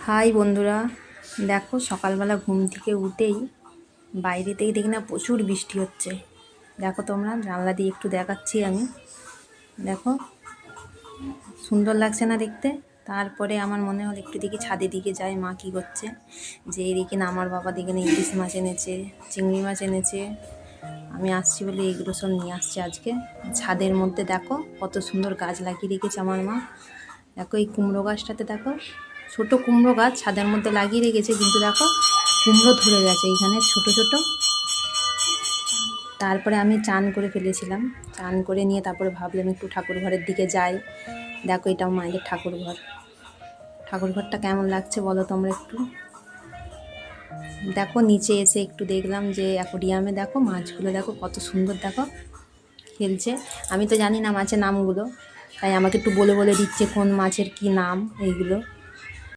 High বন্ধুরা, দেখো সকালবেলা ঘুম থেকে উঠেই বাইরেতেই দেখি না প্রচুর বৃষ্টি হচ্ছে। দেখো তোমরা, জানলা দিয়ে একটু দেখাচ্ছি আমি। দেখো সুন্দর লাগছে না দেখতে? তারপরে আমার মনে হলো একটু দিকে ছাদের দিকে যাই, মা কী করছে। যে এদিকে না আমার বাবা দিকে না ইলিশ মাছ এনেছে, চিংড়ি মাছ এনেছে। আমি আসছি বলে এগুলো সব নিয়ে আসছে আজকে। ছাদের মধ্যে দেখো কত সুন্দর গাছ লাগিয়ে রেখেছে আমার মা। দেখো এই কুমড়ো গাছটাতে দেখো, ছোট কুমড়ো গাছ ছাদের মধ্যে লাগিয়ে রেখেছে, কিন্তু দেখো কুমড়ো ধরে গেছে এইখানে ছোট ছোট। তারপরে আমি চান করে ফেলেছিলাম, চান করে নিয়ে তারপরে ভাবলাম একটু ঠাকুর ঘরের দিকে যাই। দেখো এটা মায়ের ঠাকুর ঘর। ঠাকুর ঘরটা কেমন লাগছে বলো তোমরা একটু। দেখো নিচে এসে একটু দেখলাম যে অ্যাকোরিয়ামে দেখো মাছগুলো দেখো কত সুন্দর দেখো খেলছে। আমি তো জানি না মাছের নামগুলো, তাই আমাকে একটু বলে বলে দিচ্ছে কোন মাছের কি নাম এইগুলো।